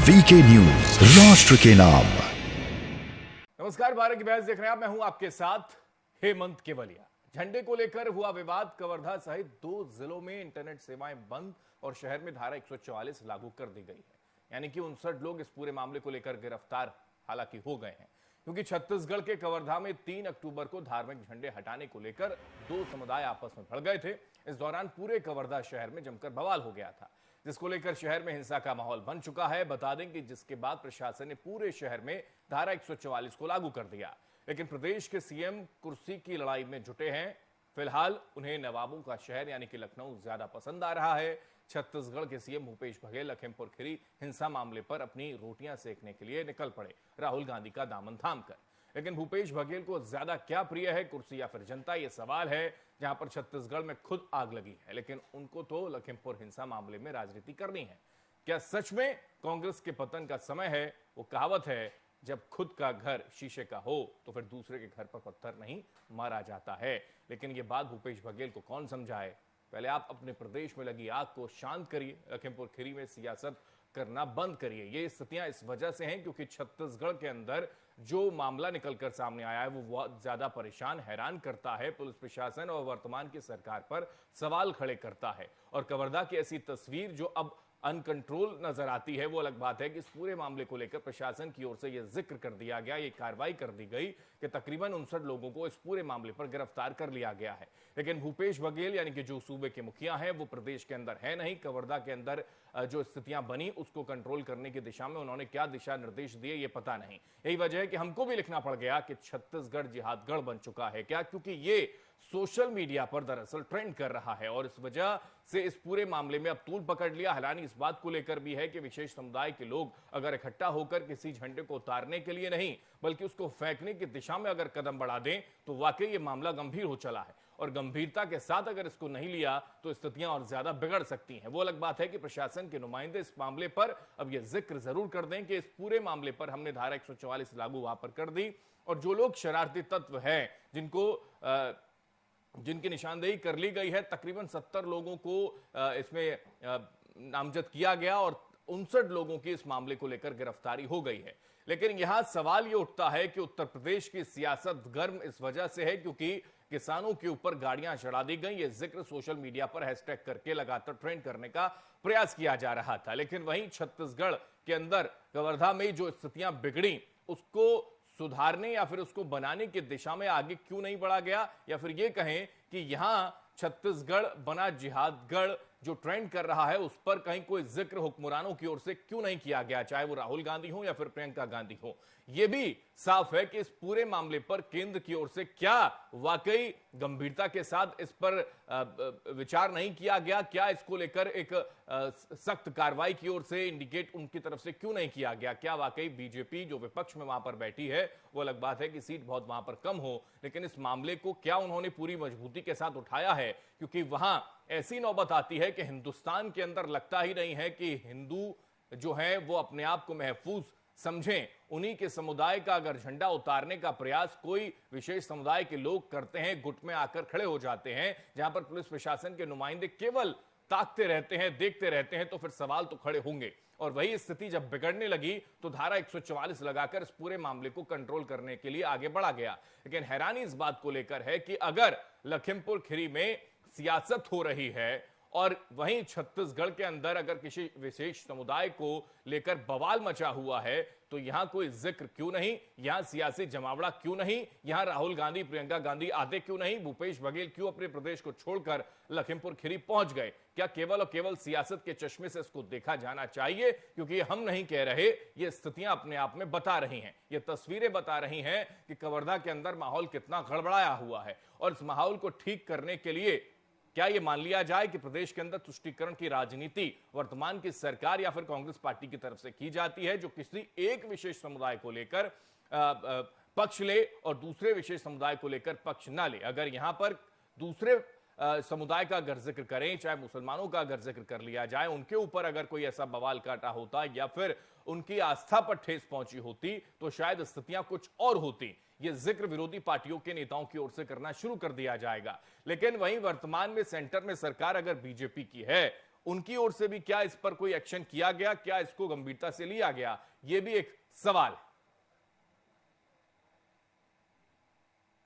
VK news, राष्ट्र के नाम। नमस्कार, भारत की बहस देख रहे हैं आप। मैं हूं आपके साथ हेमंत केवलिया। झंडे को लेकर हुआ विवाद, कवर्धा सहित 2 जिलों में इंटरनेट सेवाएं बंद और शहर में धारा 144 लागू कर दी गई है। यानी कि 59 लोग इस पूरे मामले को लेकर गिरफ्तार हालांकि हो गए हैं, क्योंकि छत्तीसगढ़ के कवर्धा में 3 अक्टूबर को धार्मिक झंडे हटाने को लेकर 2 समुदाय आपस में भड़ गए थे। इस दौरान पूरे कवर्धा शहर में जमकर बवाल हो गया था, जिसको लेकर शहर में हिंसा का माहौल बन चुका है। बता दें कि जिसके बाद प्रशासन ने पूरे शहर में धारा 144 को लागू कर दिया। लेकिन प्रदेश के सीएम कुर्सी की लड़ाई में जुटे हैं। फिलहाल उन्हें नवाबों का शहर यानी कि लखनऊ ज्यादा पसंद आ रहा है। छत्तीसगढ़ के सीएम भूपेश बघेल लखीमपुर खीरी हिंसा मामले पर अपनी रोटियां सेकने के लिए निकल पड़े, राहुल गांधी का दामन थामकर। लेकिन भूपेश बघेल को ज्यादा क्या प्रिय है, कुर्सी या फिर जनता, यह सवाल है। जहां पर छत्तीसगढ़ में खुद आग लगी है, लेकिन उनको तो लखीमपुर हिंसा मामले में राजनीति करनी है। क्या सच में कांग्रेस के पतन का समय है? वो कहावत है, जब खुद का घर शीशे का हो तो फिर दूसरे के घर पर पत्थर नहीं मारा जाता है। लेकिन ये बात भूपेश बघेल को कौन समझाए? पहले आप अपने प्रदेश में लगी आग को शांत करिए। लखीमपुर खीरी में सियासत करना बंद करिए। ये स्थितियां इस वजह से हैं क्योंकि छत्तीसगढ़ के अंदर जो मामला निकलकर सामने आया है वो बहुत ज्यादा परेशान, हैरान करता है। पुलिस प्रशासन और वर्तमान की सरकार पर सवाल खड़े करता है। और कवर्धा की ऐसी तस्वीर जो अब अनकंट्रोल नजर आती है, वो अलग बात है कि इस पूरे मामले को लेकर प्रशासन की ओर से यह जिक्र कर दिया गया, ये कार्रवाई कर दी गई कि तकरीबन 59 लोगों को इस पूरे मामले पर गिरफ्तार कर लिया गया है। लेकिन भूपेश बघेल यानी कि जो सूबे के मुखिया हैं, वो प्रदेश के अंदर है नहीं। कवर्धा के अंदर जो स्थितियां बनी उसको कंट्रोल करने की दिशा में उन्होंने क्या दिशा निर्देश दिए, ये पता नहीं। यही वजह है कि हमको भी लिखना पड़ गया कि छत्तीसगढ़ जिहादगढ़ बन चुका है क्या, क्योंकि ये सोशल मीडिया पर दरअसल ट्रेंड कर रहा है और इस वजह से इस पूरे मामले में अब तूल पकड़ लिया। हालांकि इस बात को लेकर भी है कि विशेष समुदाय के लोग अगर इकट्ठा होकर किसी झंडे को उतारने के लिए नहीं बल्कि उसको फेंकने की दिशा में अगर कदम बढ़ा दें तो वाकई ये मामला गंभीर हो चला है। और गंभीरता के साथ अगर इसको नहीं लिया तो स्थितियां और ज्यादा बिगड़ सकती हैं। वो अलग बात है कि प्रशासन के नुमाइंदे इस मामले पर अब यह जिक्र जरूर कर दें कि इस पूरे मामले पर हमने धारा 144 लागू वहां पर कर दी और जो लोग शरारती तत्व हैं, जिनकी निशानदेही कर ली गई है, तकरीबन 70 लोगों को इसमें नामजद किया गया और 59 लोगों की इस मामले को लेकर गिरफ्तारी हो गई है। लेकिन यहां सवाल यह उठता है कि उत्तर प्रदेश की सियासत गर्म इस वजह से है क्योंकि किसानों के ऊपर गाड़ियां चढ़ा दी गई। यह जिक्र सोशल मीडिया पर हैशटैग करके लगातार ट्रेंड करने का प्रयास किया जा रहा था। लेकिन वहीं छत्तीसगढ़ के अंदर कवर्धा में जो स्थितियां बिगड़ी उसको सुधारने या फिर उसको बनाने की दिशा में आगे क्यों नहीं बढ़ा गया, या फिर ये कहें कि यहां छत्तीसगढ़ बना जिहादगढ़ जो ट्रेंड कर रहा है उस पर कहीं कोई जिक्र हुक्मरानों की ओर से क्यों नहीं किया गया, चाहे वो राहुल गांधी हो या फिर प्रियंका गांधी हो। यह भी साफ है कि इस पूरे मामले पर केंद्र की ओर से क्या वाकई गंभीरता के साथ इस पर विचार नहीं किया गया, क्या इसको लेकर एक सख्त कार्रवाई की ओर से इंडिकेट उनकी तरफ से क्यों नहीं किया गया। क्या वाकई बीजेपी जो विपक्ष में वहां पर बैठी है, वो अलग बात है कि सीट बहुत वहां पर कम हो, लेकिन इस मामले को क्या उन्होंने पूरी मजबूती के साथ उठाया है, क्योंकि वहां ऐसी नौबत आती है कि हिंदुस्तान के अंदर लगता ही नहीं है कि हिंदू जो है वो अपने आप को महफूज समझें। उन्हीं के समुदाय का अगर झंडा उतारने का प्रयास कोई विशेष समुदाय के लोग करते हैं, गुट में आकर खड़े हो जाते हैं, जहां पर पुलिस प्रशासन के नुमाइंदे केवल ताकते रहते हैं, देखते रहते हैं, तो फिर सवाल तो खड़े होंगे। और वही स्थिति जब बिगड़ने लगी तो धारा 144 लगाकर इस पूरे मामले को कंट्रोल करने के लिए आगे बढ़ा गया। लेकिन हैरानी इस बात को लेकर है कि अगर लखीमपुर खीरी में सियासत हो रही है और वहीं छत्तीसगढ़ के अंदर अगर किसी विशेष समुदाय को लेकर बवाल मचा हुआ है तो यहां कोई जिक्र क्यों नहीं, यहां सियासी जमावड़ा क्यों नहीं, यहां राहुल गांधी प्रियंका गांधी आते क्यों नहीं, भूपेश बघेल क्यों अपने प्रदेश को छोड़कर लखीमपुर खीरी पहुंच गए। क्या केवल और केवल सियासत के चश्मे से इसको देखा जाना चाहिए? क्योंकि हम नहीं कह रहे, ये स्थितियां अपने आप में बता रही हैं, ये तस्वीरें बता रही हैं कि कवर्धा के अंदर माहौल कितना गड़बड़ाया हुआ है। और इस माहौल को ठीक करने के लिए क्या यह मान लिया जाए कि प्रदेश के अंदर तुष्टीकरण की राजनीति वर्तमान की सरकार या फिर कांग्रेस पार्टी की तरफ से की जाती है, जो किसी एक विशेष समुदाय को लेकर पक्ष ले और दूसरे विशेष समुदाय को लेकर पक्ष ना ले। अगर यहां पर दूसरे समुदाय का अगर जिक्र करें, चाहे मुसलमानों का अगर जिक्र कर लिया जाए, उनके ऊपर अगर कोई ऐसा बवाल काटा होता या फिर उनकी आस्था पर ठेस पहुंची होती तो शायद स्थितियां कुछ और होती। यह जिक्र विरोधी पार्टियों के नेताओं की ओर से करना शुरू कर दिया जाएगा। लेकिन वहीं वर्तमान में सेंटर में सरकार अगर बीजेपी की है, उनकी ओर से भी क्या इस पर कोई एक्शन किया गया, क्या इसको गंभीरता से लिया गया, यह भी एक सवाल है।